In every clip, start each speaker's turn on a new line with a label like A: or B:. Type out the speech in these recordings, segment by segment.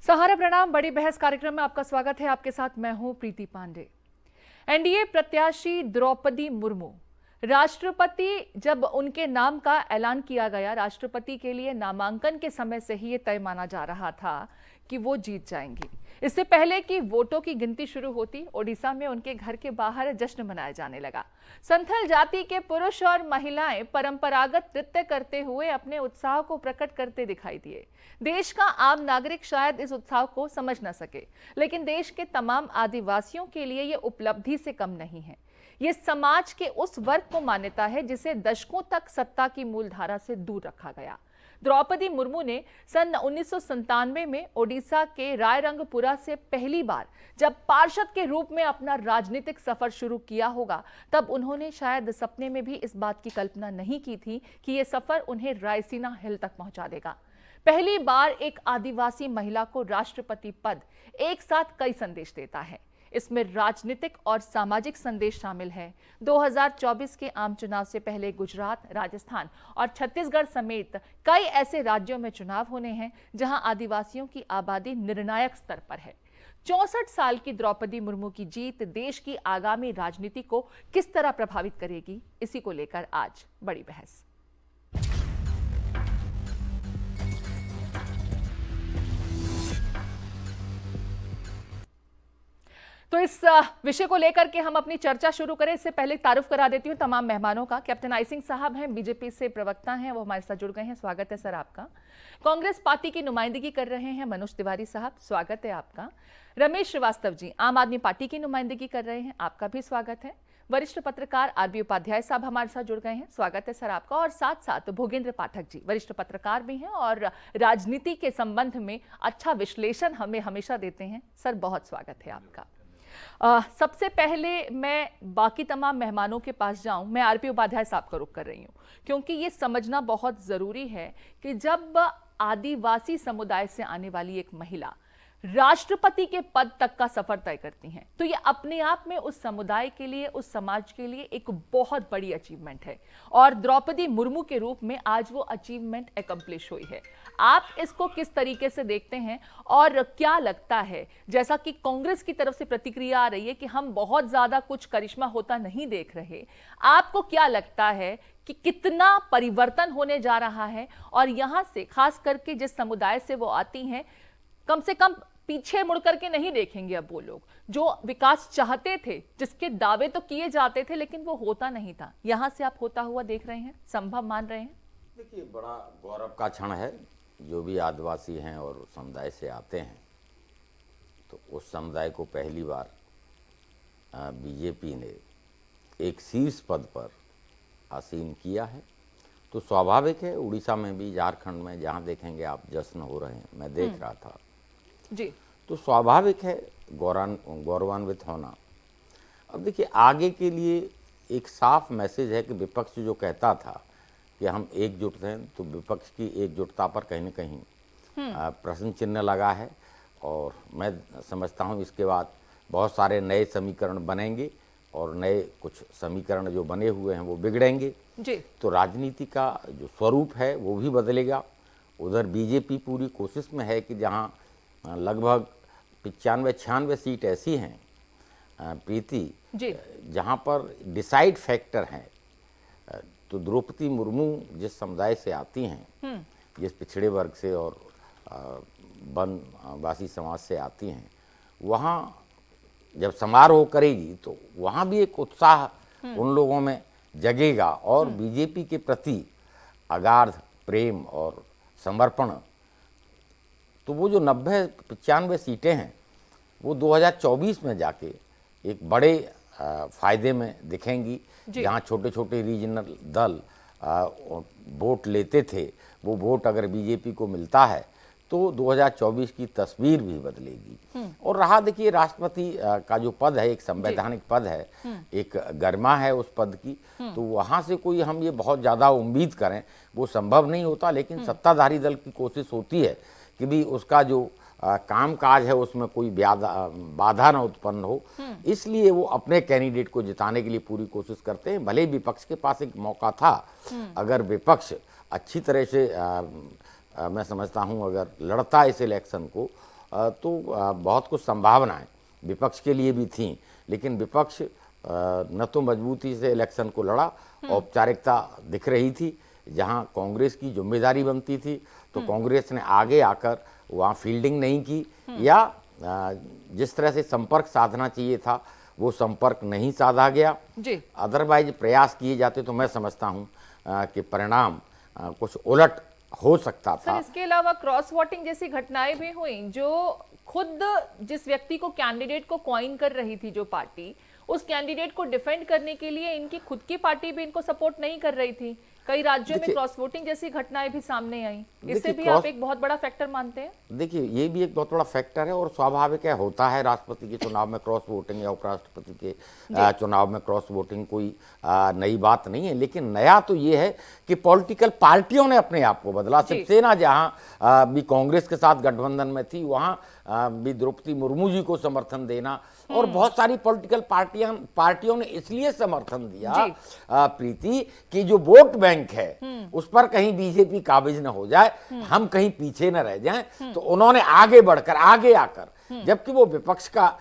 A: सहारा प्रणाम। बड़ी बहस कार्यक्रम में आपका स्वागत है। आपके साथ मैं हूं प्रीति पांडे। एनडीए प्रत्याशी द्रौपदी मुर्मू, राष्ट्रपति जब उनके नाम का ऐलान किया गया, राष्ट्रपति के लिए नामांकन के समय से ही ये तय माना जा रहा था कि वो जीत जाएंगी। इससे पहले कि वोटों की गिनती शुरू होती, ओडिशा में उनके घर के बाहर जश्न मनाया जाने लगा। संथल जाति के पुरुष और महिलाएं परंपरागत नृत्य करते हुए अपने उत्साह को प्रकट करते दिखाई दिए। देश का आम नागरिक शायद इस उत्साह को समझ न सके, लेकिन देश के तमाम आदिवासियों के लिए ये उपलब्धि से कम नहीं है। ये समाज के उस वर्ग को मान्यता है जिसे दशकों तक सत्ता की मूलधारा से दूर रखा गया। द्रौपदी मुर्मू ने सन 1997 में ओडिशा के रायरंगपुरा से पहली बार जब पार्षद के रूप में अपना राजनीतिक सफर शुरू किया होगा, तब उन्होंने शायद सपने में भी इस बात की कल्पना नहीं की थी कि यह सफर उन्हें रायसीना हिल तक पहुंचा देगा। पहली बार एक आदिवासी महिला को राष्ट्रपति पद एक साथ कई संदेश देता है। इसमें राजनीतिक और सामाजिक संदेश शामिल है। 2024 के आम चुनाव से पहले गुजरात, राजस्थान और छत्तीसगढ़ समेत कई ऐसे राज्यों में चुनाव होने हैं जहां आदिवासियों की आबादी निर्णायक स्तर पर है। 64 साल की द्रौपदी मुर्मू की जीत देश की आगामी राजनीति को किस तरह प्रभावित करेगी, इसी को लेकर आज बड़ी बहस। तो इस विषय को लेकर के हम अपनी चर्चा शुरू करें, इससे पहले तारुफ करा देती हूं तमाम मेहमानों का। कैप्टन आई सिंह साहब हैं, बीजेपी से प्रवक्ता हैं, वो हमारे साथ जुड़ गए हैं। स्वागत है सर आपका। कांग्रेस पार्टी की नुमाइंदगी कर रहे हैं मनोज तिवारी साहब, स्वागत है आपका। रमेश श्रीवास्तव जी आम आदमी पार्टी की नुमाइंदगी कर रहे हैं, आपका भी स्वागत है। वरिष्ठ पत्रकार आरबी उपाध्याय साहब हमारे साथ जुड़ गए हैं, स्वागत है सर आपका। और साथ साथ भोगेंद्र पाठक जी, वरिष्ठ पत्रकार भी हैं और राजनीति के संबंध में अच्छा विश्लेषण हमें हमेशा देते हैं। सर बहुत स्वागत है आपका। सबसे पहले मैं बाकी तमाम मेहमानों के पास जाऊं, मैं आरपी उपाध्याय साहब का रुख कर रही हूं, क्योंकि ये समझना बहुत जरूरी है कि जब आदिवासी समुदाय से आने वाली एक महिला राष्ट्रपति के पद तक का सफर तय करती हैं, तो ये अपने आप में उस समुदाय के लिए, उस समाज के लिए एक बहुत बड़ी अचीवमेंट है। और द्रौपदी मुर्मू के रूप में आज वो अचीवमेंट एकम्प्लिश हुई है। आप इसको किस तरीके से देखते हैं और क्या लगता है, जैसा कि कांग्रेस की तरफ से प्रतिक्रिया आ रही है कि हम बहुत ज्यादा कुछ करिश्मा होता नहीं देख रहे, आपको क्या लगता है कि कितना परिवर्तन होने जा रहा है? और यहां से खास करके जिस समुदाय से वो आती हैं, कम से कम पीछे मुड़ करके नहीं देखेंगे अब वो लोग जो विकास चाहते थे, जिसके दावे तो किए जाते थे लेकिन वो होता नहीं था, यहां से आप होता हुआ देख रहे हैं, संभव मान रहे हैं?
B: देखिए, बड़ा गौरव का क्षण है। जो भी आदिवासी हैं और समुदाय से आते हैं, तो उस समुदाय को पहली बार बीजेपी ने एक शीर्ष पद पर आसीन किया है। तो स्वाभाविक है, उड़ीसा में भी, झारखंड में, जहाँ देखेंगे आप जश्न हो रहे हैं, मैं देख रहा था
A: जी।
B: तो स्वाभाविक है गौरवान्वित होना। अब देखिए, आगे के लिए एक साफ मैसेज है कि विपक्ष जो कहता था कि हम एकजुट हैं, तो विपक्ष की एकजुटता पर कहीं न कहीं प्रश्न चिन्ह लगा है। और मैं समझता हूँ इसके बाद बहुत सारे नए समीकरण बनेंगे और नए कुछ समीकरण जो बने हुए हैं वो बिगड़ेंगे
A: जी।
B: तो राजनीति का जो स्वरूप है वो भी बदलेगा। उधर बीजेपी पूरी कोशिश में है कि जहाँ लगभग 95-96 सीट ऐसी हैं प्रीति, जहाँ पर डिसाइड फैक्टर हैं। तो द्रौपदी मुर्मू जिस समुदाय से आती हैं, जिस पिछड़े वर्ग से और वनवासी समाज से आती हैं, वहाँ जब समारोह करेगी तो वहाँ भी एक उत्साह उन लोगों में जगेगा और बीजेपी के प्रति अगाध प्रेम और समर्पण। तो वो जो 90-95 सीटें हैं वो 2024 में जाके एक बड़े फायदे में दिखेंगी। जहाँ छोटे छोटे रीजनल दल वोट लेते थे, वो वोट अगर बीजेपी को मिलता है तो 2024 की तस्वीर भी बदलेगी। और रहा देखिए, राष्ट्रपति का जो पद है, एक संवैधानिक पद है, एक गरिमा है उस पद की, तो वहाँ से कोई हम ये बहुत ज़्यादा उम्मीद करें वो संभव नहीं होता। लेकिन सत्ताधारी दल की कोशिश होती है कि भी उसका जो काम काज है उसमें कोई बाधा न उत्पन्न हो, इसलिए वो अपने कैंडिडेट को जिताने के लिए पूरी कोशिश करते हैं। भले विपक्ष के पास एक मौका था, अगर विपक्ष अच्छी तरह से मैं समझता हूं अगर लड़ता इस इलेक्शन को बहुत कुछ संभावनाएं विपक्ष के लिए भी थीं, लेकिन विपक्ष न तो मजबूती से इलेक्शन को लड़ा, औपचारिकता दिख रही थी। जहां कांग्रेस की जिम्मेदारी बनती थी तो कांग्रेस ने आगे आकर वहां फील्डिंग नहीं की, या जिस तरह से संपर्क साधना चाहिए था वो संपर्क नहीं साधा गया। अदरवाइज प्रयास किए जाते तो मैं समझता हूं कि परिणाम कुछ उलट हो सकता था।
A: सर, इसके अलावा क्रॉस वोटिंग जैसी घटनाएं भी हुई, जो खुद जिस व्यक्ति को कैंडिडेट को कॉइन कर रही थी जो पार्टी, उस कैंडिडेट को डिफेंड करने के लिए इनकी खुद की पार्टी भी इनको सपोर्ट नहीं कर रही थी। कई राज्यों में क्रॉस वोटिंग जैसी घटनाएं भी सामने आई। इससे भी आप एक बहुत बड़ा फैक्टर मानते हैं? देखिए,
B: ये भी एक बहुत बड़ा फैक्टर है और स्वाभाविक है, होता है राष्ट्रपति के चुनाव में क्रॉस वोटिंग या उपराष्ट्रपति के चुनाव में क्रॉस वोटिंग, कोई नई बात नहीं है। लेकिन नया तो ये है कि पॉलिटिकल पार्टियों ने अपने आप को बदला। शिवसेना जहां भी कांग्रेस के साथ गठबंधन में थी, वहां भी द्रौपदी मुर्मू जी को समर्थन देना, और बहुत सारी पॉलिटिकल पार्टियों ने इसलिए समर्थन दिया प्रीति कि जो वोट बैंक है उस पर कहीं बीजेपी काबिज न हो जाए, हम कहीं पीछे न रह जाएं। तो उन्होंने आगे बढ़कर, आगे आकर, जबकि वो विपक्ष का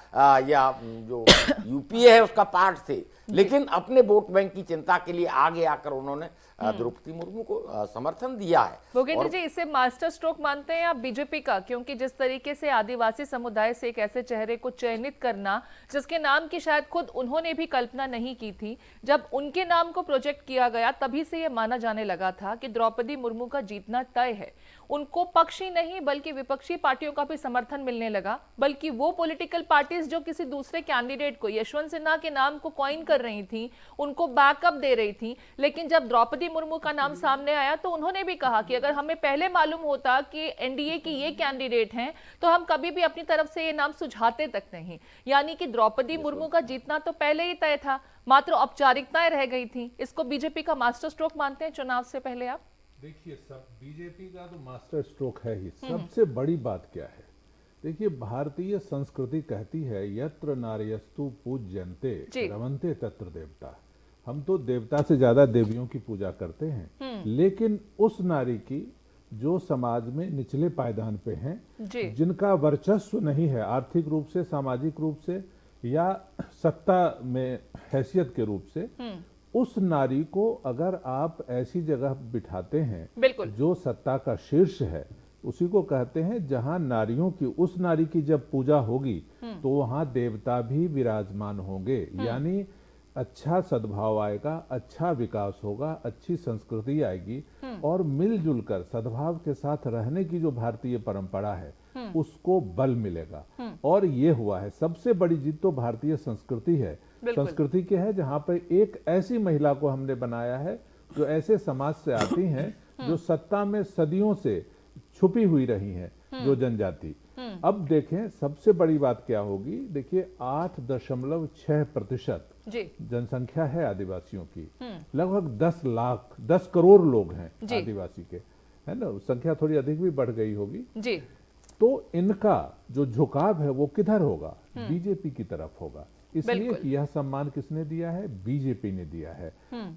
B: या जो यूपीए है उसका पार्ट थे, लेकिन अपने वोट बैंक की चिंता के लिए आगे आकर उन्होंने द्रौपदी मुर्मू को समर्थन दिया है।
A: योगेंद्र जी, इसे मास्टर स्ट्रोक मानते हैं आप बीजेपी का? क्योंकि जिस तरीके से आदिवासी समुदाय से एक ऐसे चेहरे को चयनित करना जिसके नाम की शायद खुद उन्होंने भी कल्पना नहीं की थी, जब उनके नाम को प्रोजेक्ट किया गया तभी से यह माना जाने लगा था कि द्रौपदी मुर्मू का जीतना तय है। उनको पक्ष ही नहीं बल्कि विपक्षी पार्टियों का भी समर्थन मिलने लगा, बल्कि वो पॉलिटिकल पार्टीज जो किसी दूसरे कैंडिडेट को, यशवंत सिन्हा के नाम को कॉइन कर रही थी, उनको बैकअप दे रही थी। लेकिन जब द्रौपदी मुर्मू का नाम सामने आया तो उन्होंने भी कहा कि अगर हमें पहले मालूम होता कि एनडीए की ये कैंडिडेट हैं तो हम कभी भी अपनी तरफ से ये नाम सुझाते तक नहीं। यानी कि द्रौपदी मुर्मू का जीतना तो पहले ही तय था, मात्र औपचारिकताएं रह गई थी। इसको बीजेपी का मास्टर स्ट्रोक मानते हैं चुनाव से पहले आप?
C: देखिए, सब बीजेपी का तो मास्टर स्ट्रोक है ही। सबसे बड़ी बात क्या है, देखिए, भारतीय संस्कृति कहती है यत्र नार्यस्तु पूज्यन्ते रमन्ते तत्र देवता। हम तो देवता से ज्यादा देवियों की पूजा करते हैं, लेकिन उस नारी की जो समाज में निचले पायदान पे हैं, जिनका वर्चस्व नहीं है आर्थिक रूप से, सामाजिक रूप से या सत्ता में हैसियत के रूप से, उस नारी को अगर आप ऐसी जगह बिठाते हैं जो सत्ता का शीर्ष है, उसी को कहते हैं जहां नारियों की, उस नारी की जब पूजा होगी तो वहां देवता भी विराजमान होंगे। यानी अच्छा सद्भाव आएगा, अच्छा विकास होगा, अच्छी संस्कृति आएगी और मिलजुल कर सद्भाव के साथ रहने की जो भारतीय परंपरा है उसको बल मिलेगा। और ये हुआ है। सबसे बड़ी जीत तो भारतीय संस्कृति है, संस्कृति के है, जहां पर एक ऐसी महिला को हमने बनाया है जो ऐसे समाज से आती हैं जो सत्ता में सदियों से छुपी हुई रही हैं, जो जनजाति। अब देखें सबसे बड़ी बात क्या होगी। देखिए 8.6% जनसंख्या है आदिवासियों की, लगभग 10 लाख 10 करोड़ लोग हैं आदिवासी के, है ना। संख्या थोड़ी अधिक भी बढ़ गई होगी जी। तो इनका जो झुकाव है वो किधर होगा? बीजेपी की तरफ होगा। इसलिए कि यह सम्मान किसने दिया है? बीजेपी ने दिया है।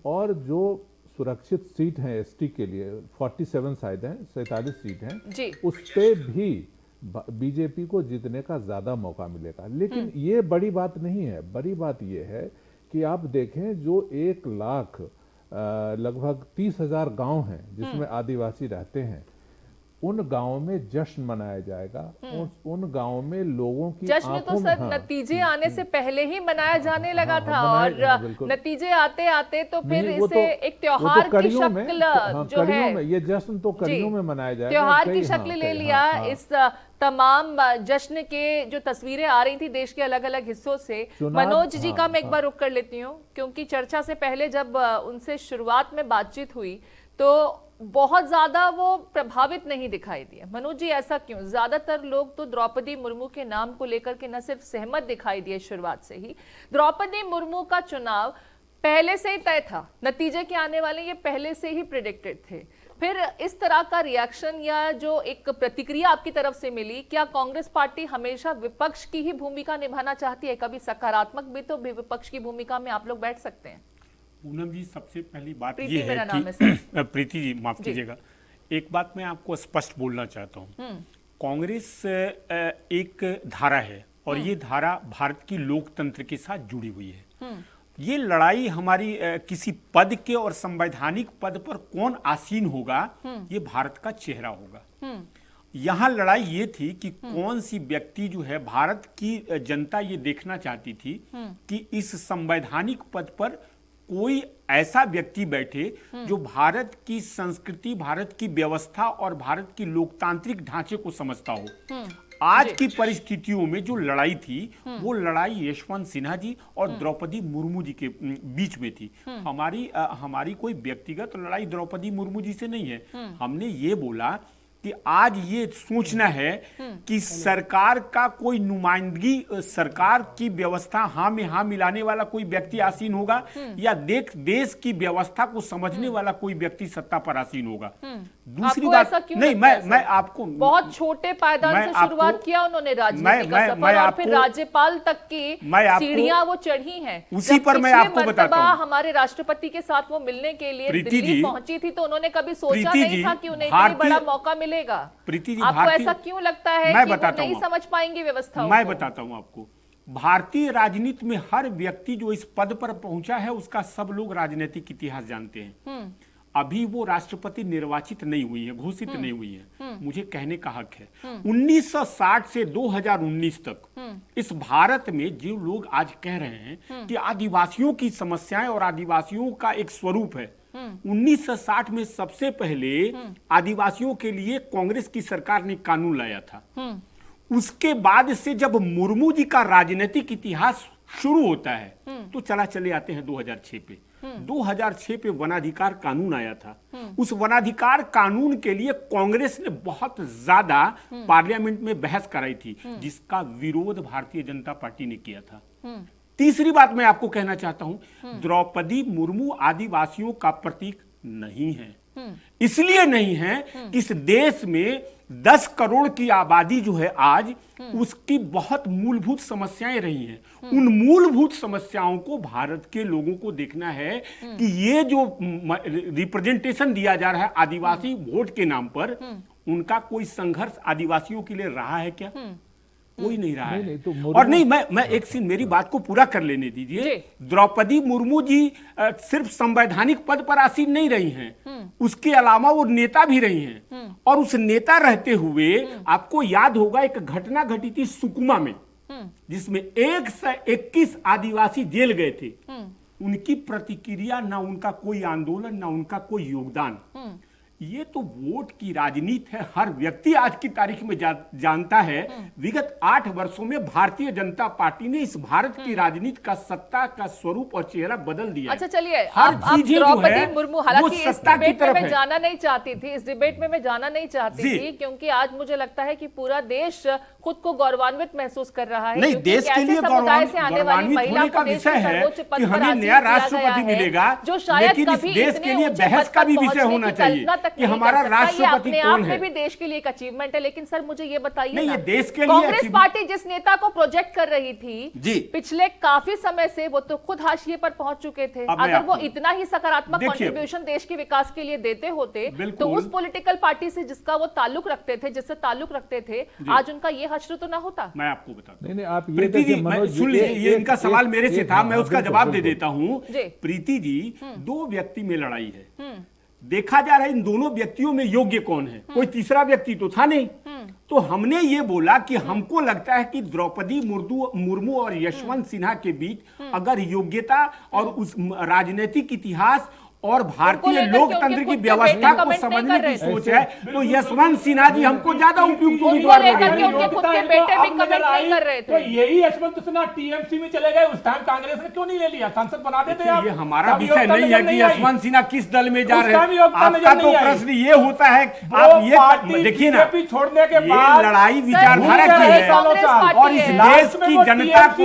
C: और जो सुरक्षित सीट है एसटी के लिए 47 शायद है, 47 सीट हैं, उस पे भी बीजेपी को जीतने का ज्यादा मौका मिलेगा। लेकिन ये बड़ी बात नहीं है। बड़ी बात ये है कि आप देखें जो 1 लाख लगभग 30,000 गांव हैं जिसमें आदिवासी रहते हैं, उन गांवों में जश्न मनाया जाएगा। उन गांवों में लोगों की
A: जश्न तो सर नतीजे आने से पहले ही मनाया जाने लगा था, और नतीजे आते आते तो फिर इसे एक त्योहार की शक्ल जो है,
C: ये जश्न तो कड़ियों में मनाया जाएगा,
A: त्योहार की शक्ल ले लिया। इस तमाम जश्न के जो तस्वीरें आ रही थी देश के अलग अलग हिस्सों से, मनोज जी का मैं एक बार रुक कर लेती हूँ, क्योंकि चर्चा से पहले जब उनसे शुरुआत में बातचीत हुई तो बहुत ज्यादा वो प्रभावित नहीं दिखाई दिए। मनोज जी, ऐसा क्यों? ज्यादातर लोग तो द्रौपदी मुर्मू के नाम को लेकर के न सिर्फ सहमत दिखाई दिए शुरुआत से ही, द्रौपदी मुर्मू का चुनाव पहले से ही तय था, नतीजे के आने वाले ये पहले से ही प्रेडिक्टेड थे। फिर इस तरह का रिएक्शन या जो एक प्रतिक्रिया आपकी तरफ से मिली, क्या कांग्रेस पार्टी हमेशा विपक्ष की ही भूमिका निभाना चाहती है? कभी सकारात्मक भी तो विपक्ष की भूमिका में आप लोग बैठ सकते हैं।
D: पूनम जी, सबसे पहली बात ये है कि प्रीति जी माफ कीजिएगा, एक बात मैं आपको स्पष्ट बोलना चाहता हूँ कांग्रेस एक धारा है और ये धारा भारत की लोकतंत्र के साथ जुड़ी हुई है। ये लड़ाई हमारी किसी पद के और संवैधानिक पद पर कौन आसीन होगा, ये भारत का चेहरा होगा। यहां लड़ाई ये थी कि कौन सी व्यक्ति जो है, भारत की जनता ये देखना चाहती थी कि इस संवैधानिक पद पर कोई ऐसा व्यक्ति बैठे जो भारत की संस्कृति, भारत की व्यवस्था और भारत की लोकतांत्रिक ढांचे को समझता हो। आज की परिस्थितियों में जो लड़ाई थी वो लड़ाई यशवंत सिन्हा जी और द्रौपदी मुर्मू जी के बीच में थी। हमारी कोई व्यक्तिगत लड़ाई द्रौपदी मुर्मू जी से नहीं है। हमने ये बोला कि आज ये सोचना है कि सरकार का कोई नुमाइंदगी, सरकार की व्यवस्था हाँ में हाँ मिलाने वाला कोई व्यक्ति आसीन होगा या देश की व्यवस्था को समझने वाला कोई व्यक्ति सत्ता पर आसीन होगा। दूसरी बात नहीं, मैं आपको
A: बहुत छोटे पायदान से शुरुआत किया उन्होंने राजनीति का सफर और फिर राज्यपाल तक की सीढ़ियां वो चढ़ी हैं।
D: उसी पर मैं आपको बताता हूं,
A: हमारे राष्ट्रपति के साथ वो मिलने के लिए दिल्ली पहुंची थी तो उन्होंने कभी सोचा नहीं था कि उन्हें इतना बड़ा मौका मिलेगा।
D: प्रीति जी,
A: आपको ऐसा क्यों लगता है कि वो नहीं समझ पाएंगे व्यवस्था?
D: मैं बताता हूं आपको, भारतीय राजनीति में हर व्यक्ति जो इस पद पर पहुंचा है उसका सब लोग राजनीतिक इतिहास जानते हैं। अभी वो राष्ट्रपति निर्वाचित नहीं हुई है, घोषित नहीं हुई है, मुझे कहने का हक है। 1960 से 2019 तक इस भारत में जो लोग आज कह रहे हैं कि आदिवासियों की समस्याएं और आदिवासियों का एक स्वरूप है, 1960 में सबसे पहले आदिवासियों के लिए कांग्रेस की सरकार ने कानून लाया था। उसके बाद से जब मुर्मू जी का राजनीतिक इतिहास शुरू होता है तो चले आते हैं 2006 पे। 2006 पे वनाधिकार कानून आया था। उस वनाधिकार कानून के लिए कांग्रेस ने बहुत ज्यादा पार्लियामेंट में बहस कराई थी, जिसका विरोध भारतीय जनता पार्टी ने किया था। तीसरी बात मैं आपको कहना चाहता हूं, द्रौपदी मुर्मू आदिवासियों का प्रतीक नहीं है। इसलिए नहीं है कि इस देश में 10 करोड़ की आबादी जो है आज, उसकी बहुत मूलभूत समस्याएं रही हैं। उन मूलभूत समस्याओं को भारत के लोगों को देखना है कि ये जो रिप्रेजेंटेशन दिया जा रहा है आदिवासी वोट के नाम पर, उनका कोई संघर्ष आदिवासियों के लिए रहा है क्या? कोई नहीं रहा है।
C: तो
D: और नहीं, मैं एक सीन, मेरी बात को पूरा कर लेने दीजिए। द्रौपदी मुर्मू जी सिर्फ संवैधानिक पद पर आसीन नहीं रही हैं, उसके अलावा वो नेता भी रही हैं। और उस नेता रहते हुए आपको याद होगा एक घटना घटी थी सुकमा में, जिसमें 121 आदिवासी जेल गए थे। उनकी प्रतिक्रिया, ना उनका कोई आंदोलन, ना उनका कोई योगदान। ये तो वोट की राजनीति है। हर व्यक्ति आज की तारीख में जानता है, विगत 8 वर्षों में भारतीय जनता पार्टी ने इस भारत की राजनीति का, सत्ता का स्वरूप और चेहरा बदल दिया।
A: अच्छा चलिए,
D: हर चीजें
A: द्रौपदी मुर्मू, हालांकि इस डिबेट में मैं
D: है।
A: जाना नहीं चाहती थी, इस डिबेट में मैं जाना नहीं चाहती थी, क्योंकि आज मुझे लगता है कि पूरा देश खुद को गौरवान्वित महसूस कर रहा है।
D: नहीं, देश के लिए गौरवान्वित होने का विषय है कि हमें नया राष्ट्रपति मिलेगा,
A: जो शायद
D: लेकिन इस देश के लिए बहस का भी विषय होना चाहिए कि हमारा राष्ट्रपति कौन है।
A: भी देश के लिए एक अचीवमेंट है। लेकिन सर मुझे ये बताइए,
D: नहीं, ये देश के लिए
A: कांग्रेस पार्टी जिस नेता को प्रोजेक्ट कर रही थी
D: जी,
A: पिछले काफी समय से, वो तो खुद हाशिए पर पहुंच चुके थे। अगर वो इतना ही सकारात्मक कंट्रीब्यूशन देश के विकास के लिए देते होते तो उस पॉलिटिकल पार्टी से जिसका वो ताल्लुक रखते थे, जिससे ताल्लुक रखते थे, आज उनका ये हश्र तो ना होता।
D: मैं आपको बताता हूं।
C: नहीं, आप
D: प्रीति जी, सुन लीजिए, ये इनका सवाल मेरे से था, मैं उसका जवाब दे देता हूं। प्रीति जी, 2 व्यक्ति में लड़ाई है। देखा जा रहा है इन दोनों व्यक्तियों में योग्य कौन है, कोई तीसरा व्यक्ति तो था नहीं। तो हमने ये बोला कि हमको लगता है कि द्रौपदी मुर्मू और यशवंत सिन्हा के बीच अगर योग्यता और उस राजनीतिक इतिहास और भारतीय लोकतंत्र की व्यवस्था को समझने की सोच है, तो यशवंत सिन्हा जी हमको ज्यादा उपयुक्त उम्मीदवार लगे।
E: तो यही यशवंत सिन्हा टीएमसी में चले गए, उस टाइम कांग्रेस ने क्यों नहीं ले लिया? सांसद बना देते आप।
D: ये हमारा विषय नहीं है कि यशवंत सिन्हा किस दल में जा रहे हैं। आपका तो प्रश्न ये होता है, आप ये देखिए ना,
E: छोड़ने के
D: बाद लड़ाई विचारधारा की है और इस देश की जनता को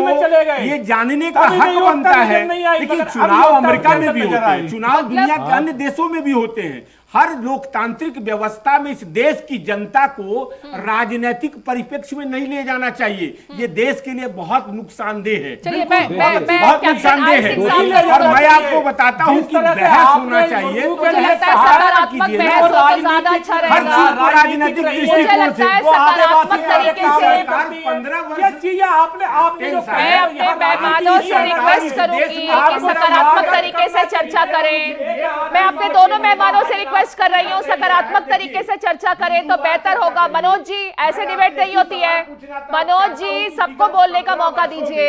D: ये जानने का हक बनता है। देखिए, चुनाव अमेरिका में भी होते हैं, चुनाव दुनिया के अन्य देशों में भी होते हैं। हर लोकतांत्रिक व्यवस्था में इस देश की जनता को राजनीतिक परिप्रेक्ष्य में नहीं ले जाना चाहिए। ये देश के लिए बहुत नुकसानदेह है,
A: चलिए
D: बहुत नुकसानदेह है। और मैं आपको बताता हूँ कि बहस होना चाहिए,
A: मुझे लगता है सकारात्मक बहस हो तो ज्यादा अच्छा
D: हर
A: रहेगा।
D: चीज को राजनीतिक
A: मुझे
D: दृष्टिकोण
A: लगता है
D: से
A: सकारात्मक तरीके से
D: 15
E: ये
D: वर्ष
E: चीजें आपने जो
A: मैं अपने मेहमानों से रिक्वेस्ट करूंगी कि सकारात्मक तरीके से चर्चा करें। मैं अपने दोनों मेहमानों से रिक्वेस्ट कर रही हूँ सकारात्मक तरीके से चर्चा करें तो बेहतर होगा। मनोज जी, ऐसे डिबेट नहीं होती है। मनोज जी, सबको बोलने का मौका दीजिए।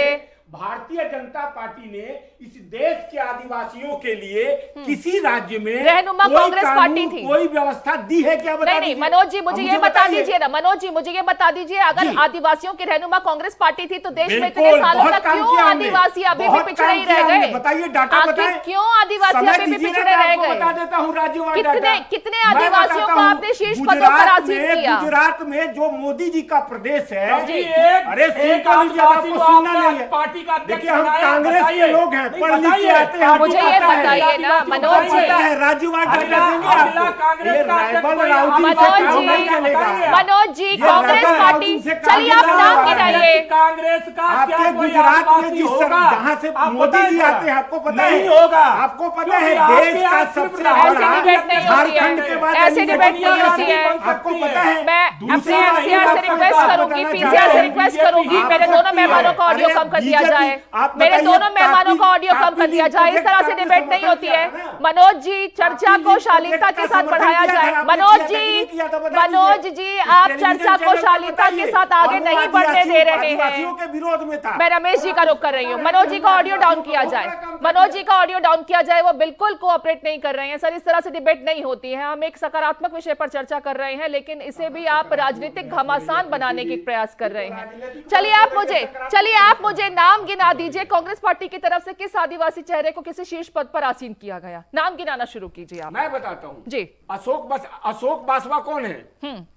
D: भारतीय जनता पार्टी ने इस देश के आदिवासियों के लिए किसी राज्य में
A: रहनुमा
D: कोई
A: कांग्रेस
D: कानून,
A: पार्टी थी।
D: कोई व्यवस्था दी है क्या? बता
A: नहीं नहीं
D: दीजिए।
A: मनोज जी, मुझे ये बता
D: बताइए।
A: दीजिए ना। मनोज जी, मुझे ये बता दीजिए, अगर
D: जी।
A: आदिवासियों की रहनुमा कांग्रेस पार्टी थी तो देश में इतने
D: बिल्कुल,
A: सालों
D: बहुत
A: तक
D: काम
A: क्यों
D: किया हमने,
A: आदिवासी अभी भी
D: बहुत
A: पिछड़े
D: काम
A: ही
D: किया
A: रह
D: हमने।
A: गए?
D: बताइए, डाटा
A: आखिर
D: बताएं।
A: क्यों आदिवासी
D: समय
A: अभी भी
D: दीजिए ना,
A: पिछड़े
D: मैं
A: रह
D: आपको बता
A: गए?
D: देता हूँ राज्यवार
A: कितने
D: डाटा।
A: कितने
D: मैं
A: आदिवासियों
D: बताता
A: को
D: हूँ,
A: आपने शीर्ष पदों पर आसीन किया?
D: गुजरात में जो मोदी जी का प्रदेश है,
E: जी,
D: अरे
E: एक
D: सुन लीजिए,
E: आदिवासी
D: आपको
E: को
D: सुनना
E: आपने
D: नहीं है।
E: पार्टी का अध्यक्ष
D: देखिए, हम
E: बनाया,
D: कांग्रेस के
E: बताइए।
D: लोग हैं,
E: नहीं,
D: पढ़ लिख के
E: बताइए।
D: आते हैं, हमको
A: मुझे ये
D: पता है।
A: बताइए ना मनोज
D: हमको
A: जी,
D: पता है, राज्यवार डाटा देंगे
E: अगला
D: आपको।
E: कांग्रेस
D: ये
E: का अध्यक्ष
D: राइबल
E: कोई
D: राउटी से
A: मनोज
D: काम
A: जी,
D: नहीं चलेगा।
A: मनोज जी,
D: ये
A: कांग्रेस
D: राइबल
A: पार्टी,
D: राउटी से काम
A: चलिए आप
D: नहीं
A: नाम
D: चलेगा।
A: गिनाइए।
E: कांग्रेस का क्या
D: आपके
E: कोई
D: गुजरात में
E: आदिवासी
D: जिस
E: होगा?
D: जहां से
E: आप
D: मोदी
E: बताएं
D: जी
E: जरा।
D: आते हैं, आपको पता है?
E: नहीं होगा।
D: आपको पता है,
E: क्योंकि
D: देश
E: आपके
D: का
E: यहाँ
D: सबसे
E: सिर्फ
A: ऐसी
D: बड़ा
A: डिबेट नहीं होती
D: झारखंड के
A: है,
D: बाद
A: ऐसी डिबेट नहीं होती है।
D: आपको पता है,
A: मैं अपने
D: दूसरी बात
A: एनसीआर
D: ये
A: से
D: आपको
A: रिक्वेस्ट
D: बताना
A: करूंगी,
D: चाहता
A: पीसीआर से
D: हूं,
A: रिक्वेस्ट करूंगी,
D: आप
A: मेरे दोनों
D: सकती
A: मेहमानों
D: है।
A: का ऑडियो
D: अरे
A: कम कर दिया
D: बीजेपी,
A: जाए।
D: आप
A: मेरे
D: बताइए,
A: दोनों मेहमानों का ऑडियो कम कर
D: काफी
A: दिया जाए। इस तरह से
D: प्रोजेक्ट
A: डिबेट नहीं
D: आपने
A: होती है।
D: समर्थन किया था ना?
A: मनोज जी, चर्चा
D: काफी
A: को शालीनता
D: प्रोजेक्ट
A: के
D: का
A: साथ
D: समर्थन
A: बढ़ाया
D: किया था,
A: जाए।
D: आपने
A: मनोज
D: किया था कि
A: जी,
D: नहीं किया था, बता
A: मनोज
D: दीजिए।
A: जी,
D: इस
A: आप
D: टेलीविजन
A: चर्चा
D: चैनल
A: को
D: पर
A: शालीनता के
D: बताइए।
A: साथ आगे
D: और वो
A: नहीं बढ़ने दे रहे
D: आदिवासियों
A: हैं।
D: के विरोध में था।
A: मैं रमेश जी का रुख कर रही हूँ। मनोज जी का ऑडियो डाउन किया जाए। मनोज जी का ऑडियो डाउन किया जाए, वो बिल्कुल कोऑपरेट नहीं कर रहे हैं। सर, इस तरह से डिबेट नहीं होती है। हम एक सकारात्मक विषय पर चर्चा कर रहे हैं, लेकिन इसे भी आप राजनीतिक घमासान बनाने के प्रयास कर रहे हैं। चलिए आप मुझे नाम गिना दीजिए। कांग्रेस पार्टी की तरफ से किस आदिवासी चेहरे को किसी शीर्ष पद पर आसीन किया गया? नाम गिनाना शुरू कीजिए आप।
D: मैं बताता हूँ
A: जी।
D: अशोक बासवा कौन है?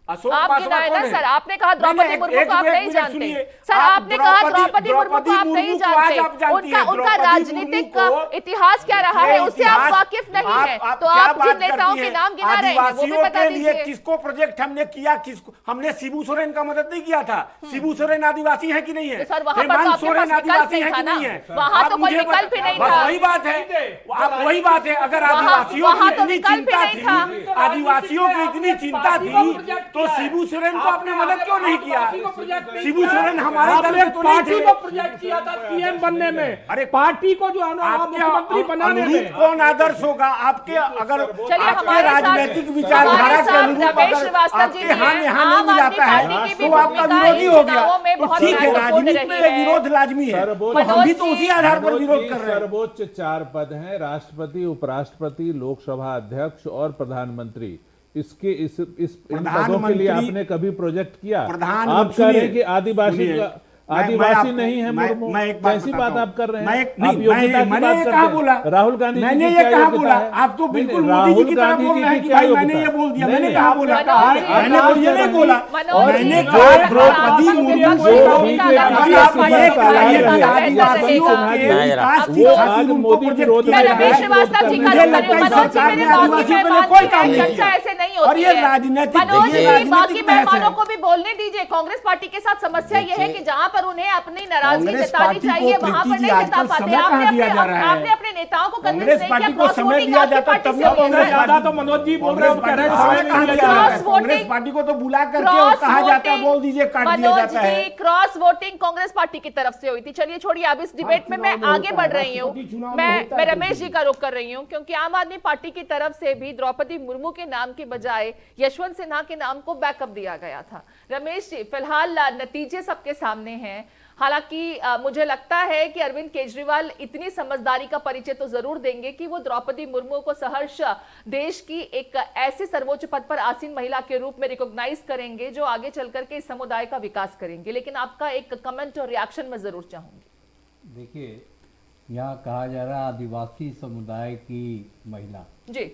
D: अशोक
A: आप
D: बासवा
A: गिनाए
D: कौन
A: ना
D: है?
A: सर, आपने कहा द्रौपदी मुर्मू को आप नहीं जानते। सर, आपने कहा द्रौपदी मुर्मू को आप नहीं जानते। उनका राजनीतिक इतिहास क्या रहा है, उससे आप वाकिफ नहीं है, तो आप जिन नेताओं के नाम गिना रहे हैं वो भी बता दीजिए।
D: किसको प्रोजेक्ट हमने किया, किसको हमने? शिबू सोरेन का मदद नहीं किया था। शिबू सोरेन आदिवासी है कि नहीं है?
A: तो सर, वहां पर तो
D: हेमंत
A: आपके
D: सोरेन
A: पास विकल्प
D: आदिवासी
A: नहीं
D: है
A: था
D: कि
A: ना?
D: नहीं है?
A: वहां
D: आप
A: तो कोई
D: मुझे
A: विकल्प ही नहीं
D: बस
A: था।
D: वही बात है, आप वही बात है। अगर आदिवासियों
A: वहां
D: की
A: तो
D: इतनी
A: विकल्प ही
D: चिंता
A: नहीं था।
D: थी, आदिवासियों की इतनी चिंता थी, तो शिबू सोरेन को आपने मदद क्यों नहीं किया? शिबू सोरेन हमारे दल
E: आपने
D: में तो नहीं
E: पार्टी
D: थे।
E: को प्रोजेक्ट किया था सीएम बनने में।
D: अरे
E: पार्टी को जो है ना मुख्यमंत्री बनाने
D: अनुरूप
E: में।
D: कौन आदर्श होगा आपके? अगर
A: चलिए,
D: आपके
A: हमारे साथ-
D: राजनीतिक विचारधारा
A: हमारे
D: के
A: साथ
D: अनुरूप
A: रमेश
D: अगर
A: श्रीवास्तव जी
D: आपके
A: भी
D: हाँ
A: हैं।
D: यहाँ
A: आम
D: नहीं मिलाता
A: आदमी
D: है
A: पार्टी की भी
D: तो आपका
A: भूमिका
D: विरोधी
A: इन
D: हो गया।
A: चुनावों में
D: तो
A: बहुत
D: ठीक है,
A: महत्वपूर्ण
D: राजनीति में
A: रही है।
D: विरोध लाजमी है, तो हम भी तो उसी आधार पर विरोध कर रहे हैं।
C: सर्वोच्च 4 पद हैं, राष्ट्रपति, उपराष्ट्रपति, लोकसभा अध्यक्ष और प्रधानमंत्री। इसके इस इन पदों के लिए आपने कभी प्रोजेक्ट किया? आप कह रहे हैं कि आदिवासी नहीं है मुर्मू, कैसी बात आप कर रहे हैं? आप योग्यता की बात करते हैं। राहुल गांधी
D: मैंने
C: जी
D: ये
C: की
D: कहा
C: क्या
D: बोला?
C: योग्यता है?
D: आप तो बिल्कुल
C: नहीं,
D: मोदी जी की तरह
C: राहुल
D: बोल रहे हैं
C: गांधी
D: कि
C: जी
D: भाई
C: की
D: मैंने
C: क्या
D: ये बोल दिया।
C: योग्यता?
D: मैंने
C: नहीं,
D: कहा
C: आप
D: बोला?
A: मनोज जी,
D: मैंने तो ये नहीं बोला।
A: मनोज जी,
D: मैंने
A: जो
D: कहा
A: द्रौपदी
D: द्रौपदी
A: मुर्मू
D: मुर्मू
A: को
D: को
A: भूमिका
C: जो
A: अगर
C: भी
A: आप
C: आपने
A: ये
C: कहा
A: कहा
C: है,
A: जाता है,
D: आदिवासियों
A: रहेगा।
D: के
B: नहीं,
D: विकास की
C: वो
D: खातिर
C: आज
D: उनको
C: मोदी
D: प्रोजेक्ट
C: विरोध
D: किया
A: मैं
C: में
D: जा रहा
A: रमेश
D: है।
A: श्रीवास्तव जी का
D: मुझे
A: रुख
D: लगता है
A: मनोज जी,
D: सरकार
A: मेरे
D: ने
A: बाकी
D: आदिवासियों के लिए
A: मेहमान
D: कोई
A: भी
D: काम
A: हैं,
D: नहीं
A: चर्चा
D: किया।
A: ऐसे नहीं
D: और
A: होती
D: ये
A: है।
D: राजनीतिक
A: मनोज
D: ये
A: जी,
D: राजनीतिक
A: बाकी
D: बहस है।
A: मेहमानों को भी बोलने दीजिए। कांग्रेस पार्टी के साथ समस्या ये है कि जहां पर उन्हें अपनी नाराजगी
D: कांग्रेस
A: जतानी
D: पार्टी को
A: चाहिए वहां
D: प्रीति
A: पर
D: जी
A: नहीं जता
D: आजकल
A: पाते।
D: समय कहाँ दिया जा रहा है?
A: आपने अपने नेताओं को कन्विंस
D: कांग्रेस
A: नहीं
D: पार्टी
A: किया।
D: को
A: क्रॉस
D: समय
A: वोटिंग
D: दिया
A: आपकी
D: जाता
A: पार्टी
D: तब
A: से
D: ना
A: होती है।
E: कांग्रेस ज्यादा तो मनोज जी बोल रहे हो, कह रहे हैं समय नहीं दिया जा रहा है।
D: कांग्रेस पार्टी को तो बुला करके और कहा जाता है, बोल दीजिए, काट दिया
A: मनोज
D: जाता है।
A: जी, क्रॉस वोटिंग कांग्रेस पार्टी की तरफ से हुई थी। चलिए छोड़िए, अब इस डिबेट में मैं आगे बढ़ रही हूँ। मैं रमेश जी का रुख कर रही हूँ, क्योंकि आम आदमी पार्टी की तरफ से भी द्रौपदी मुर्मू के नाम के बजाय यशवंत सिन्हा के नाम को बैकअप दिया गया था। रमेश जी, फिलहाल नतीजे सबके सामने हैं। हालांकि मुझे लगता है कि अरविंद केजरीवाल इतनी समझदारी का परिचय तो जरूर देंगे कि वो द्रौपदी मुर्मू को सहर्ष देश की एक ऐसी सर्वोच्च पद पर आसीन महिला के रूप में रिकॉग्नाइज करेंगे जो आगे चल करके इस समुदाय का विकास करेंगे। लेकिन आपका एक कमेंट और रिएक्शन में जरूर चाहूंगी।
F: देखिए, यहाँ कहा जा रहा है आदिवासी समुदाय की महिला।
A: जी,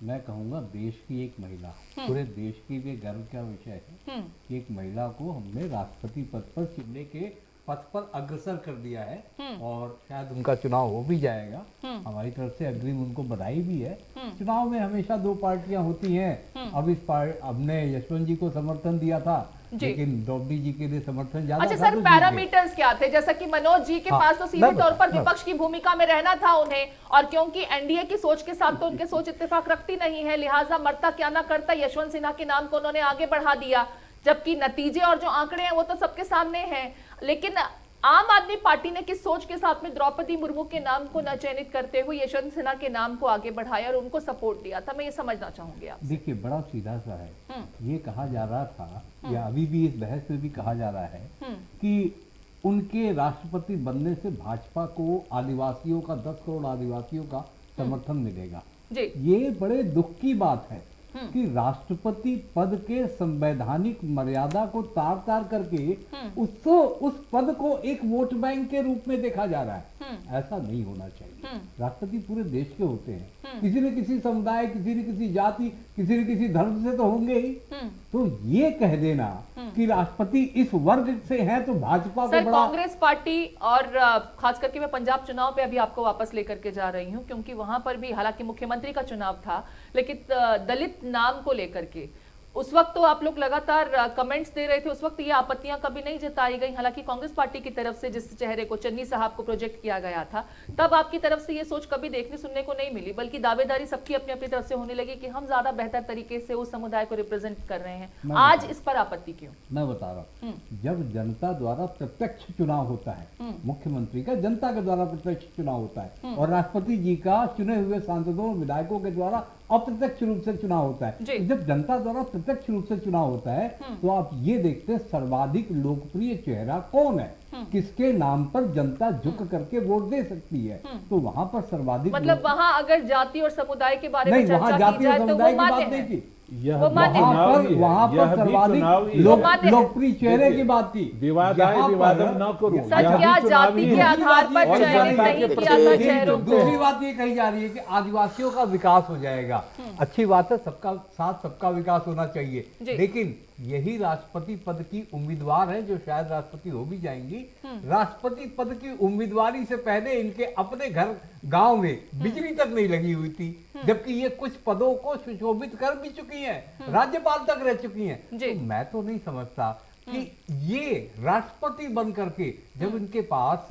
F: मैं कहूँगा देश की एक महिला, पूरे देश के लिए गर्व का विषय है कि एक महिला को हमने राष्ट्रपति पद पर चुनने के पथ पर अग्रसर कर दिया है और शायद उनका चुनाव हो भी जाएगा। हमारी तरफ से अग्रिम उनको बधाई भी है। चुनाव में हमेशा दो पार्टियां होती हैं। अब हमने यशवंत जी को समर्थन दिया था, लेकिन द्रौपदी जी के लिए समर्थन ज्यादा
A: अच्छा
F: था,
A: सर,
F: तो जीत
A: पैरामीटर्स क्या थे? जैसा कि मनोज जी के पास तो सीधे तौर पर विपक्ष की भूमिका में रहना था उन्हें, और क्योंकि एनडीए की सोच के साथ तो उनके सोच इत्तेफाक रखती नहीं है, लिहाजा मरता क्या ना करता यशवंत सिन्हा के नाम को उन्होंने आगे बढ़ा दिया, जबकि नतीजे और जो आंकड़े हैं वो तो सबके सामने हैं। लेकिन आम आदमी पार्टी ने किस सोच के साथ में द्रौपदी मुर्मू के नाम को न चयनित करते हुए यशवंत सिन्हा के नाम को आगे बढ़ाया और उनको सपोर्ट दिया था? मैं ये समझना चाहूंगी आप।
F: देखिए, बड़ा सीधा सा है। ये कहा जा रहा था या अभी भी इस बहस में भी कहा जा रहा है कि उनके राष्ट्रपति बनने से भाजपा को आदिवासियों का 10 करोड़ आदिवासियों का समर्थन मिलेगा।
A: जी।
F: ये बड़े दुख की बात है कि राष्ट्रपति पद के संवैधानिक मर्यादा को तार तार करके उस पद को एक वोट बैंक के रूप में देखा जा रहा है। ऐसा नहीं होना चाहिए। राष्ट्रपति पूरे देश के होते हैं, किसी न किसी समुदाय, किसी न किसी जाति, किसी न किसी धर्म से तो होंगे ही। तो ये कह देना कि राष्ट्रपति इस वर्ग से हैं तो भाजपा को बड़ा।
A: कांग्रेस पार्टी और खास करके मैं पंजाब चुनाव पे अभी आपको वापस लेकर के जा रही हूं, क्योंकि वहां पर भी हालांकि मुख्यमंत्री का चुनाव था, लेकिन दलित नाम को लेकर के उस वक्त तो आप लोग लगातार कमेंट्स दे रहे थे, उस वक्त ये आपत्तियां कभी नहीं जताई गई। हालांकि कांग्रेस पार्टी की तरफ से जिस चेहरे को, चन्नी साहब को प्रोजेक्ट किया गया था, तब आपकी तरफ से ये सोच कभी देखने सुनने को नहीं मिली, बल्कि दावेदारी सबकी अपनी अपनी तरफ से होने लगी कि हम ज्यादा बेहतर तरीके से उस समुदाय को रिप्रेजेंट कर रहे हैं। आज इस पर आपत्ति क्यों?
F: मैं बता रहा हूँ, जब जनता द्वारा प्रत्यक्ष चुनाव होता है, मुख्यमंत्री का जनता के द्वारा प्रत्यक्ष चुनाव होता है और राष्ट्रपति जी का चुने हुए सांसदों और विधायकों के द्वारा अप्रत्यक्ष रूप से चुनाव होता है। जब जनता द्वारा प्रत्यक्ष रूप से चुनाव होता है तो आप ये देखते हैं सर्वाधिक लोकप्रिय चेहरा कौन है, किसके नाम पर जनता झुक करके वोट दे सकती है। तो वहां पर सर्वाधिक,
A: मतलब वहां अगर जाति और समुदाय के बारे में
F: नहीं, वहां
A: चर्चा
F: जाति
A: की
F: और
A: जाए तो
F: समुदाय
A: वो
F: की बात
A: मान्य
F: नहीं
A: है।
F: की।
C: वहां
F: पर सर्वाधिक लोकप्रिय चेहरे की बात थी।
C: विवाद आए विवादम न करो।
A: सच क्या जाति के आधार पर चयनित नहीं किया था चेहरों को?
F: दूसरी बात ये कही जा रही है कि आदिवासियों का विकास हो जाएगा। अच्छी बात है, सबका साथ सबका विकास होना चाहिए, लेकिन यही राष्ट्रपति पद की उम्मीदवार है जो शायद राष्ट्रपति हो भी जाएंगी। राष्ट्रपति पद की उम्मीदवारी से पहले इनके अपने घर गांव में बिजली तक नहीं लगी हुई थी, जबकि ये कुछ पदों को सुशोभित कर भी चुकी हैं, राज्यपाल तक रह चुकी हैं। तो मैं तो नहीं समझता कि ये राष्ट्रपति बन करके जब इनके पास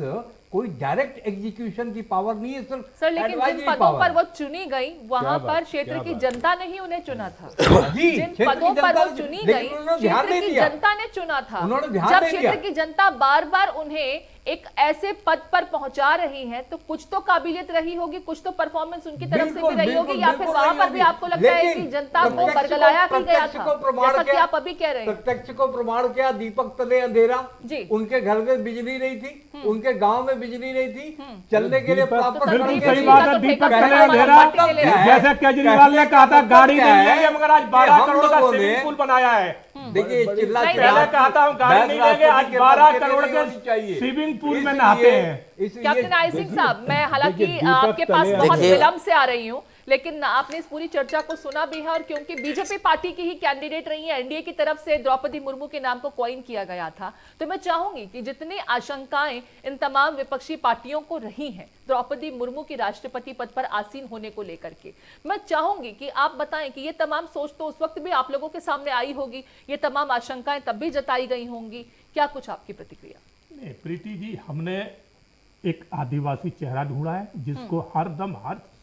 F: कोई डायरेक्ट एग्जीक्यूशन की पावर नहीं है,
A: सर, लेकिन जिन पदों पर वो चुनी गई वहां पर क्षेत्र की जनता ने ही उन्हें चुना था। जिन पदों पर वो चुनी गई क्षेत्र की जनता ने चुना था। जब क्षेत्र की जनता बार बार उन्हें एक ऐसे पद पर पहुंचा रही है तो कुछ तो काबिलियत रही होगी, कुछ तो परफॉर्मेंस उनकी तरफ से भी रही होगी, या फिर वहां पर भी आपको लगता है कि जनता को बरगलाया भी गया था, जैसा कि आप अभी कह रहे हैं?
F: प्रत्यक्ष को प्रमाण क्या, दीपक तले अंधेरा। उनके घर में बिजली नहीं थी, उनके गांव में बिजली नहीं थी, चलने के लिए प्रॉपर
E: बिल्कुल सही बात है। दीपक तले अंधेरा, जैसे केजरीवाल ने कहा था गाड़ी नहीं लेंगे, मगर आज 12 करोड़ का स्विमिंग पूल बनाया है।
F: देखिए, चिल्ला
E: पहले कहा था हम गाड़ी नहीं लेंगे, आज 12 करोड़ के स्विमिंग पूल में नहाते हैं।
A: कैप्टन आई सिंह साहब, मैं हालांकि आपके पास बहुत विलंब से आ रही हूं, लेकिन आपने इस पूरी चर्चा को सुना भी है, और क्योंकि बीजेपी पार्टी की ही कैंडिडेट रही है, एनडीए की तरफ से द्रौपदी मुर्मू के नाम को कॉइन किया गया था, तो मैं चाहूंगी कि जितनी आशंकाएं इन तमाम विपक्षी पार्टियों को रही हैं द्रौपदी मुर्मू की राष्ट्रपति पद पर आसीन होने को लेकर के, मैं चाहूंगी कि आप बताएं कि ये तमाम सोच तो उस वक्त भी आप लोगों के सामने आई होगी, ये तमाम आशंकाएं तब भी जताई गई होंगी, क्या कुछ आपकी प्रतिक्रिया?
E: नहीं प्रीति जी, हमने एक आदिवासी चेहरा ढूंढा है जिसको हर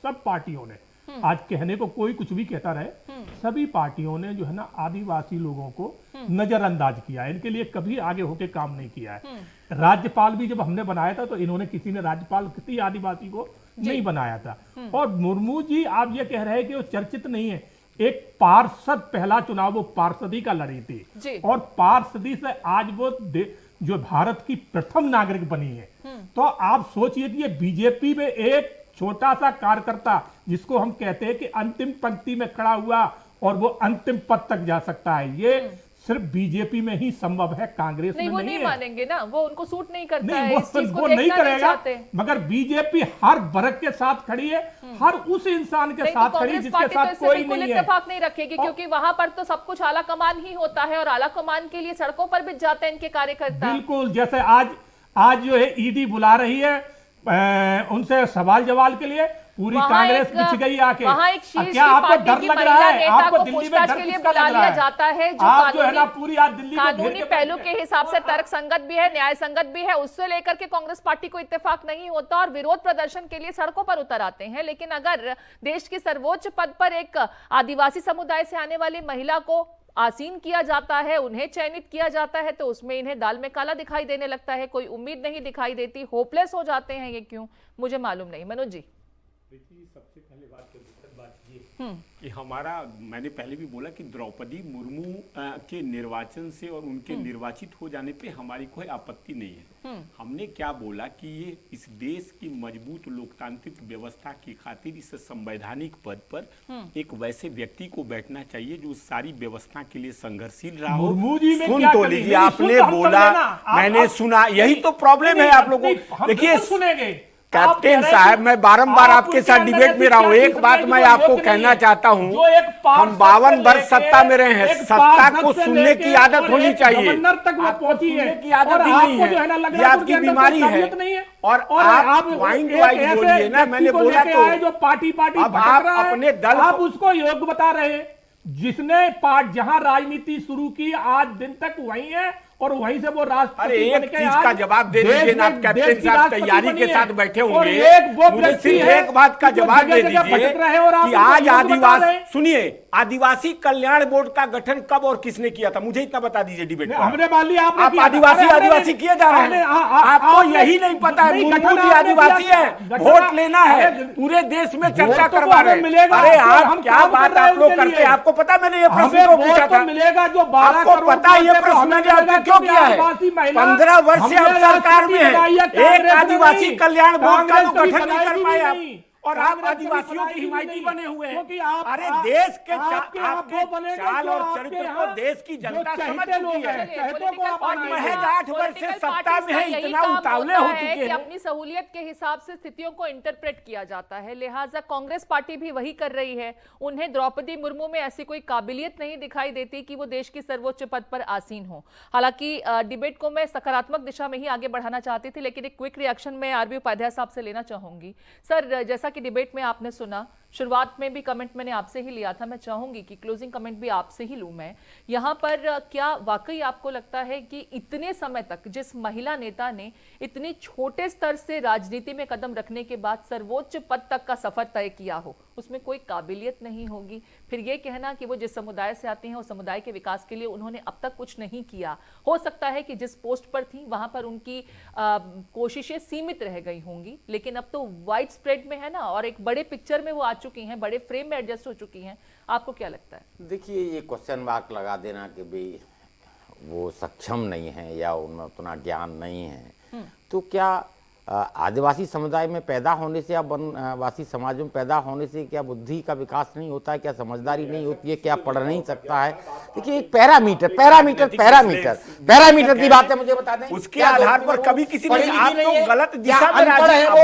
E: सब पार्टियों ने, आज कहने को कोई कुछ भी कहता रहे, सभी पार्टियों ने जो है ना आदिवासी लोगों को नजरअंदाज किया है, इनके लिए कभी आगे होके काम नहीं किया है। राज्यपाल भी जब हमने बनाया था तो इन्होंने किसी ने राज्यपाल किसी आदिवासी को नहीं बनाया था। और मुर्मू जी, आप ये कह रहे हैं कि वो चर्चित नहीं है, एक पार्षद, पहला चुनाव वो पार्षदी का लड़ी थी और पार्षदी से आज वो जो भारत की प्रथम नागरिक बनी है। तो आप सोचिए कि ये बीजेपी में एक छोटा सा कार्यकर्ता जिसको हम कहते हैं कि अंतिम पंक्ति में खड़ा हुआ और वो अंतिम पद तक जा सकता है, ये सिर्फ बीजेपी में ही संभव है, कांग्रेस में
A: वो नहीं मानेंगे ना, वो उनको सूट नहीं करता है, इस चीज को
E: वो नहीं करेगा। मगर बीजेपी हर वर्ग के साथ खड़ी है, हर उस इंसान के साथ खड़ी जिसके साथ कोई नहीं है।
A: इत्तेफाक नहीं रखेगी, क्योंकि वहां पर तो सब कुछ आला कमान ही होता है और आला कमान के लिए सड़कों पर भी जाते हैं इनके कार्यकर्ता।
E: बिल्कुल, जैसे आज आज जो है ईडी बुला रही है उनसे सवाल जवाब के लिए। पूरी कांग्रेस पिछ गई आके।
A: वहाँ एक शीर्ष
E: क्या आपको
A: पार्टी
E: डर
A: की
E: लग
A: महिला
E: रहा है?
A: नेता
E: आपको
A: को
E: दिल्ली में
A: पूछताछ
E: डर
A: के लिए
E: किसका
A: बुला
E: लग रहा
A: लिया
E: है?
A: जाता है, जो
E: आप जो है ना पूरी आज दिल्ली को घेर
A: कानूनी
E: के
A: पहलू के हिसाब से तर्क संगत भी है, न्याय संगत भी है, उससे लेकर के कांग्रेस पार्टी को इत्तेफाक नहीं होता और विरोध प्रदर्शन के लिए सड़कों पर उतर आते हैं। लेकिन अगर देश के सर्वोच्च पद पर एक आदिवासी समुदाय से आने वाली महिला को आसीन किया जाता है, उन्हें चयनित किया जाता है, तो उसमें इन्हें दाल में काला दिखाई देने लगता है, कोई उम्मीद नहीं दिखाई देती, होपलेस हो जाते हैं। ये क्यों, मुझे मालूम नहीं। मनोज जी,
D: सबसे पहले बात ये कि हमारा, मैंने पहले भी बोला कि द्रौपदी मुर्मू के निर्वाचन से और उनके निर्वाचित हो जाने पे हमारी कोई आपत्ति नहीं है। हमने क्या बोला कि ये इस देश की मजबूत लोकतांत्रिक व्यवस्था की खातिर इस संवैधानिक पद पर एक वैसे व्यक्ति को बैठना चाहिए जो सारी व्यवस्था के लिए संघर्षशील रहा हो।
E: मुर्मू जी में
D: सुन
E: क्या
D: तो
E: कमी?
D: लीजिए,
E: नहीं,
D: आपने
E: सुन तो हम
D: बोला,
E: समझे ना।
D: मैंने सुना, यही तो प्रॉब्लम है आप लोगों को। देखिए
E: सुनेंगे
D: कैप्टन साहब, मैं बारंबार आपके साथ डिबेट में रहा हूं। एक बात मैं आपको कहना चाहता हूं, हम 52 वर्ष सत्ता में रहे हैं, सत्ता को सुनने की आदत होनी चाहिए।
E: तक वो पहुंची है
D: की आदत ही नहीं है, ये आपकी बीमारी है। और आप वाइंड वाइज बोलिए ना, मैंने बोला तो
E: जो पार्टी
D: अब आप अपने दल
E: आप उसको योग्य बता रहे हैं। जिसने जहां राजनीति शुरू की आज दिन तक वही है और वहीं से वो राष्ट्रपति।
D: अरे एक चीज का जवाब दे दीजिए ना, आप कैप्टन साहब तैयारी के साथ बैठे होंगे, मुझे सिर्फ एक बात का जवाब दे दीजिए कि आज आदिवासी, सुनिए, आदिवासी कल्याण बोर्ड का गठन कब और किसने किया था, मुझे इतना बता दीजिए डिबेट में।
E: हमने मान लिया
D: आप आदिवासी किए जा रहे हैं, आपको यही नहीं पता है मुर्मू जी आदिवासी है, वोट लेना है, पूरे देश में चर्चा करवा रहे हैं। अरे आप क्या बात आप लोग करते हैं, आपको पता मैंने ये प्रश्न को पूछा था,
E: मिलेगा जो
D: आपको पता ये प्रश्न मैंने आपसे क्यों किया है? 15 वर्ष से आप सरकार में है, एक आदिवासी कल्याण बोर्ड का तो गठन नहीं कर पाए आप, और आप आदिवासियों की हिमायती बने हुए हैं। अरे देश के आपके चाल और चरित्र को देश की जनता समझ चुकी है, और महज 8 वर्ष से सत्ता में है, इतना उतावले हो चुके हैं।
A: अपनी सहूलियत के हिसाब से स्थितियों को इंटरप्रेट किया जाता है, लिहाजा कांग्रेस पार्टी भी वही कर रही है। उन्हें द्रौपदी मुर्मू में ऐसी कोई काबिलियत नहीं दिखाई देती कि वो देश की सर्वोच्च पद पर आसीन हो। हालांकि डिबेट को मैं सकारात्मक दिशा में ही आगे बढ़ाना चाहती थी, लेकिन एक क्विक रिएक्शन में आरबी उपाध्याय साहब से लेना चाहूंगी। सर, जैसा कि डिबेट में आपने सुना, शुरुआत में भी कमेंट मैंने आपसे ही लिया था, मैं चाहूंगी कि क्लोजिंग कमेंट भी आपसे ही लूं मैं। यहां पर क्या वाकई आपको लगता है कि इतने समय तक जिस महिला नेता ने इतने छोटे स्तर से राजनीति में कदम रखने के बाद सर्वोच्च पद तक का सफर तय किया हो, उसमें कोई काबिलियत नहीं होगी? फिर यह कहना कि वो जिस समुदाय से आती हैं उस समुदाय के विकास के लिए उन्होंने अब तक कुछ नहीं किया, हो सकता है कि जिस पोस्ट पर थी वहां पर उनकी कोशिशें सीमित रह गई होंगी, लेकिन अब तो वाइड स्प्रेड में है ना, और एक बड़े पिक्चर में वो आ चुकी हैं, बड़े फ्रेम में एडजस्ट हो चुकी हैं। आपको क्या लगता है?
B: देखिए, ये क्वेश्चन मार्क लगा देना कि भाई वो सक्षम नहीं है या उनमें उतना ज्ञान नहीं है, तो क्या आदिवासी समुदाय में पैदा होने से या वनवासी समाज में पैदा होने से क्या बुद्धि का विकास नहीं होता है, क्या समझदारी नहीं होती है, क्या पढ़ नहीं सकता है? देखिए, एक पैरामीटर की बात है, मुझे बता दें,
D: उसके आधार पर कभी किसी ने, आप तो गलत दिशा में,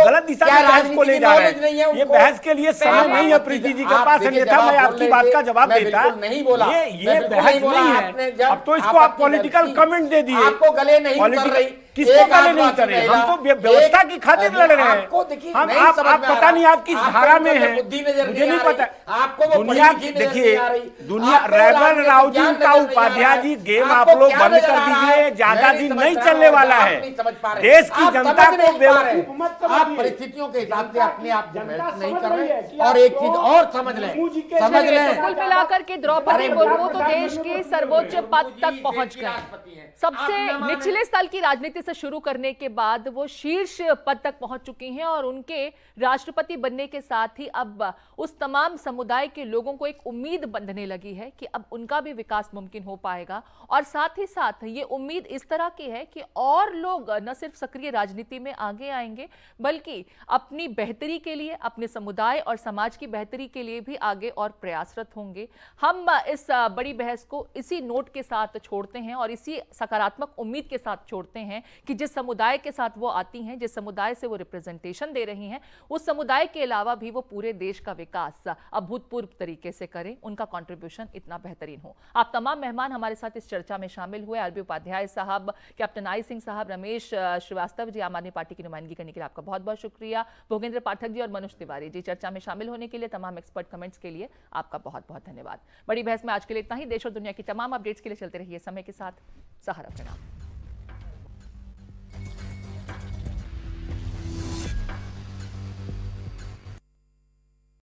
D: गलत दिशा में बहस को ले जा रहे हैं। ये बहस के लिए समय नहीं है प्रीति जी के पास, अन्यथा मैं आपकी बात का जवाब देता। ये बहस नहीं है, अब तो इसको आप पॉलिटिकल कमेंट दे दिए।
F: आपको गले नहीं उतर रही,
D: किसको गले नहीं उतर रहे? हम तो व्यवस्था की खातिर लड़ रहे हैं। हम आप पता नहीं आप किस धारा में हैं, मुझे नहीं पता।
F: आपको
D: दुनिया, देखिए, दुनिया, रेबल राव जी का उपाध्याय जी, गेम आप लोग बंद कर दीजिए, ज्यादा दिन नहीं चलने वाला है। देश की जनता को बेवकूफ,
F: आप परिस्थितियों के हिसाब से अपने आप नहीं कर रहे। और एक चीज और समझ लें,
A: कुल मिलाकर के द्रौपदी मुर्मू तो देश के सर्वोच्च पद तक पहुंच गए। सबसे निचले स्तर की राजनीति से शुरू करने के बाद वो शीर्ष पद तक पहुंच चुकी हैं, और उनके राष्ट्रपति बनने के साथ ही अब उस तमाम समुदाय के लोगों को एक उम्मीद बंधने लगी है कि अब उनका भी विकास मुमकिन हो पाएगा। और साथ ही साथ ये उम्मीद इस तरह की है कि और लोग न सिर्फ सक्रिय राजनीति में आगे आएंगे, बल्कि अपनी बेहतरी के लिए, अपने समुदाय और समाज की बेहतरी के लिए भी आगे और प्रयासरत होंगे। हम इस बड़ी बहस को इसी नोट के साथ छोड़ते हैं और इसी सकारात्मक उम्मीद के साथ छोड़ते हैं कि जिस समुदाय के साथ वो आती हैं, जिस समुदाय से वो रिप्रेजेंटेशन दे रही हैं, उस समुदाय के अलावा भी वो पूरे देश का विकास अभूतपूर्व तरीके से करें, उनका कंट्रीब्यूशन इतना बेहतरीन हो। आप तमाम मेहमान हमारे साथ इस चर्चा में शामिल हुए। आरबी उपाध्याय साहब, कैप्टन आई सिंह साहब, रमेश श्रीवास्तव जी, आम आदमी पार्टी की नुमाइंदगी करने के लिए आपका बहुत बहुत शुक्रिया। भोगेंद्र पाठक जी और मनोज तिवारी जी, चर्चा में शामिल होने के लिए, तमाम एक्सपर्ट कमेंट्स के लिए आपका बहुत बहुत धन्यवाद। बड़ी बहस में आज के लिए इतना ही। देश और दुनिया की तमाम अपडेट्स के लिए चलते रहिए समय के साथ। सहारा प्रणाम।